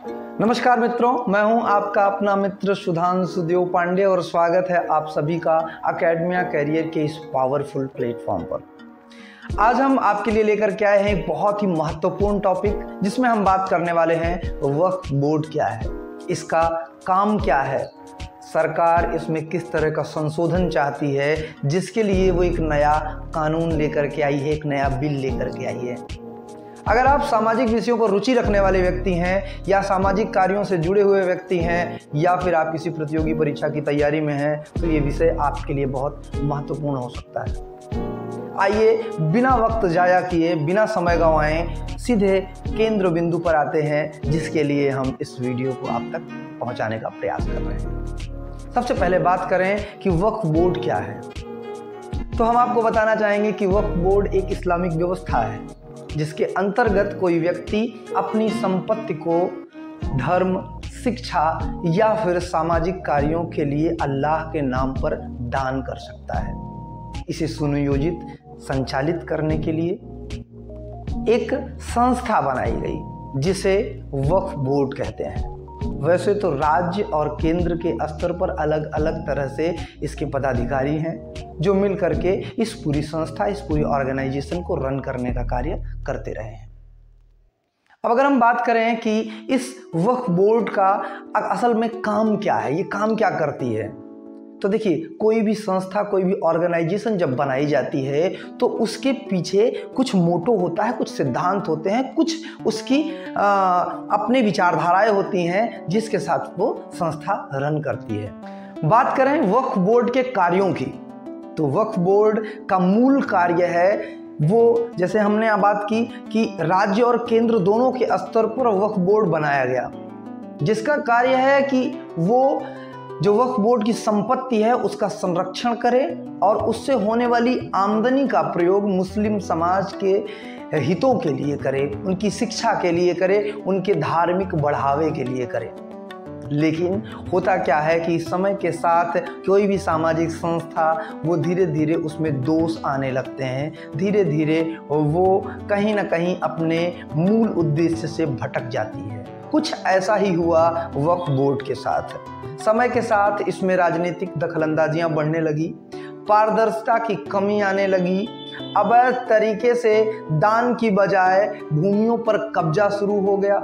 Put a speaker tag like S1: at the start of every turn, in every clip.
S1: नमस्कार मित्रों, मैं हूं आपका अपना मित्र सुधांशु देव पांडे और स्वागत है आप सभी का अकेडमिया कैरियर के इस पावरफुल प्लेटफॉर्म पर। आज हम आपके लिए लेकर के आए हैं एक बहुत ही महत्वपूर्ण टॉपिक, जिसमें हम बात करने वाले हैं वक्फ बोर्ड क्या है, इसका काम क्या है, सरकार इसमें किस तरह का संशोधन चाहती है, जिसके लिए वो एक नया कानून लेकर के आई है, एक नया बिल लेकर के आई है। अगर आप सामाजिक विषयों पर रुचि रखने वाले व्यक्ति हैं या सामाजिक कार्यों से जुड़े हुए व्यक्ति हैं या फिर आप किसी प्रतियोगी परीक्षा की तैयारी में हैं, तो ये विषय आपके लिए बहुत महत्वपूर्ण हो सकता है। आइए बिना वक्त जाया किए, बिना समय गंवाए सीधे केंद्र बिंदु पर आते हैं, जिसके लिए हम इस वीडियो को आप तक पहुंचाने का प्रयास कर रहे हैं। सबसे पहले बात करें कि वक्फ बोर्ड क्या है, तो हम आपको बताना चाहेंगे कि वक्फ बोर्ड एक इस्लामिक व्यवस्था है, जिसके अंतर्गत कोई व्यक्ति अपनी संपत्ति को धर्म, शिक्षा या फिर सामाजिक कार्यों के लिए अल्लाह के नाम पर दान कर सकता है। इसे सुनियोजित संचालित करने के लिए एक संस्था बनाई गई, जिसे वक्फ बोर्ड कहते हैं। वैसे तो राज्य और केंद्र के स्तर पर अलग अलग तरह से इसके पदाधिकारी हैं, जो मिल करके इस पूरी संस्था, इस पूरी ऑर्गेनाइजेशन को रन करने का कार्य करते रहे हैं। अब अगर हम बात करें कि इस वक्फ बोर्ड का असल में काम क्या है, ये काम क्या करती है, तो देखिए, कोई भी संस्था, कोई भी ऑर्गेनाइजेशन जब बनाई जाती है तो उसके पीछे कुछ मोटो होता है, कुछ सिद्धांत होते हैं, कुछ उसकी अपनी विचारधाराएं होती हैं, जिसके साथ वो संस्था रन करती है। बात करें वक्फ बोर्ड के कार्यों की, तो वक्फ बोर्ड का मूल कार्य है वो, जैसे हमने बात की कि राज्य और केंद्र दोनों के स्तर पर वक्फ बोर्ड बनाया गया, जिसका कार्य है कि वो जो वक्फ बोर्ड की संपत्ति है उसका संरक्षण करे और उससे होने वाली आमदनी का प्रयोग मुस्लिम समाज के हितों के लिए करे, उनकी शिक्षा के लिए करे, उनके धार्मिक बढ़ावे के लिए करे। लेकिन होता क्या है कि समय के साथ कोई भी सामाजिक संस्था वो धीरे धीरे उसमें दोष आने लगते हैं, धीरे धीरे वो कहीं ना कहीं अपने मूल उद्देश्य से भटक जाती है। कुछ ऐसा ही हुआ वक्फ बोर्ड के साथ। समय के साथ इसमें राजनीतिक दखलंदाजियां बढ़ने लगी, पारदर्शिता की कमी आने लगी, अवैध तरीके से दान की बजाय भूमियों पर कब्जा शुरू हो गया।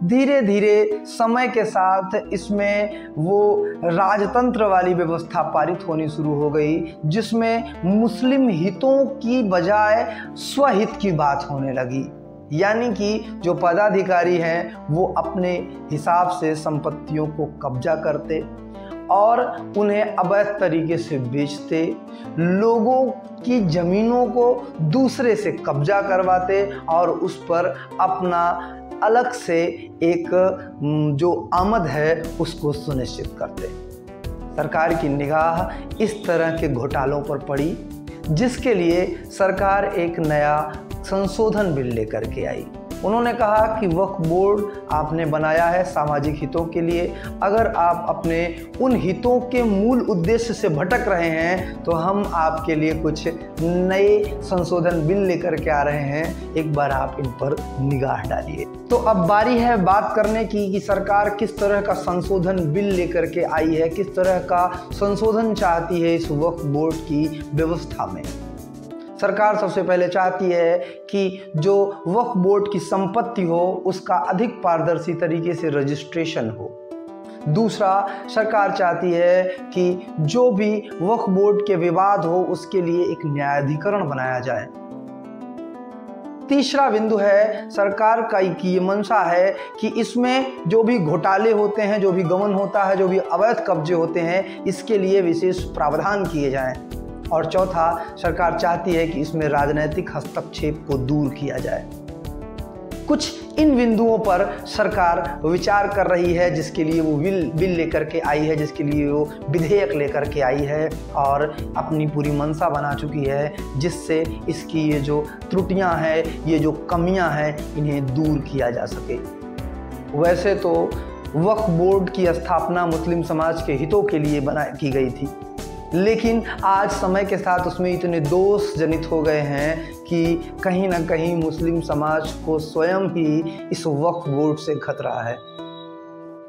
S1: धीरे धीरे समय के साथ इसमें वो राजतंत्र वाली व्यवस्था पारित होनी शुरू हो गई, जिसमें मुस्लिम हितों की बजाय स्वहित की बात होने लगी। यानी कि जो पदाधिकारी हैं वो अपने हिसाब से संपत्तियों को कब्जा करते और उन्हें अवैध तरीके से बेचते, लोगों की ज़मीनों को दूसरे से कब्जा करवाते और उस पर अपना अलग से एक जो आमद है उसको सुनिश्चित करते। सरकार की निगाह इस तरह के घोटालों पर पड़ी, जिसके लिए सरकार एक नया संशोधन बिल लेकर के आई। उन्होंने कहा कि वक्फ बोर्ड आपने बनाया है सामाजिक हितों के लिए, अगर आप अपने उन हितों के मूल उद्देश्य से भटक रहे हैं तो हम आपके लिए कुछ नए संशोधन बिल लेकर के आ रहे हैं, एक बार आप इन पर निगाह डालिए। तो अब बारी है बात करने की कि सरकार किस तरह का संशोधन बिल लेकर के आई है, किस तरह का संशोधन चाहती है इस वक्फ बोर्ड की व्यवस्था में। सरकार सबसे पहले चाहती है कि जो वक्फ बोर्ड की संपत्ति हो उसका अधिक पारदर्शी तरीके से रजिस्ट्रेशन हो। दूसरा, सरकार चाहती है कि जो भी वक्फ बोर्ड के विवाद हो उसके लिए एक न्यायाधिकरण बनाया जाए। तीसरा बिंदु है सरकार का की ये मंशा है कि इसमें जो भी घोटाले होते हैं, जो भी गबन होता है, जो भी अवैध कब्जे होते हैं, इसके लिए विशेष प्रावधान किए जाएं। और चौथा, सरकार चाहती है कि इसमें राजनीतिक हस्तक्षेप को दूर किया जाए। कुछ इन बिंदुओं पर सरकार विचार कर रही है, जिसके लिए वो बिल लेकर के आई है, जिसके लिए वो विधेयक लेकर के आई है और अपनी पूरी मंशा बना चुकी है, जिससे इसकी ये जो त्रुटियां हैं, ये जो कमियां हैं, इन्हें दूर किया जा सके। वैसे तो वक्फ बोर्ड की स्थापना मुस्लिम समाज के हितों के लिए की गई थी, लेकिन आज समय के साथ उसमें इतने दोष जनित हो गए हैं कि कहीं ना कहीं मुस्लिम समाज को स्वयं ही इस वक्फ बोर्ड से खतरा है,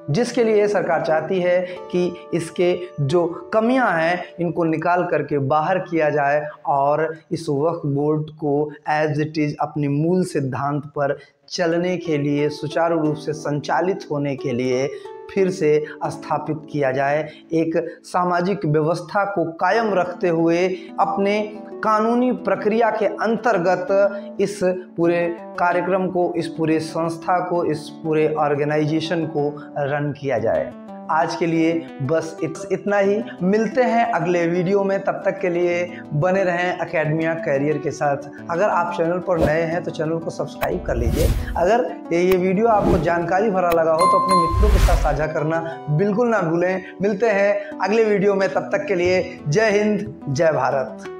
S1: जिसके लिए सरकार चाहती है कि इसके जो कमियां हैं इनको निकाल करके बाहर किया जाए और इस वक्फ बोर्ड को एज इट इज़ अपने मूल सिद्धांत पर चलने के लिए, सुचारू रूप से संचालित होने के लिए फिर से स्थापित किया जाए। एक सामाजिक व्यवस्था को कायम रखते हुए अपने कानूनी प्रक्रिया के अंतर्गत इस पूरे कार्यक्रम को, इस पूरे संस्था को, इस पूरे ऑर्गेनाइजेशन को रन किया जाए। आज के लिए बस इतना ही। मिलते हैं अगले वीडियो में, तब तक के लिए बने रहें अकेडमिया कैरियर के साथ। अगर आप चैनल पर नए हैं तो चैनल को सब्सक्राइब कर लीजिए। अगर ये वीडियो आपको जानकारी भरा लगा हो तो अपने मित्रों के साथ साझा करना बिल्कुल ना भूलें। मिलते हैं अगले वीडियो में, तब तक के लिए जय हिंद, जय भारत।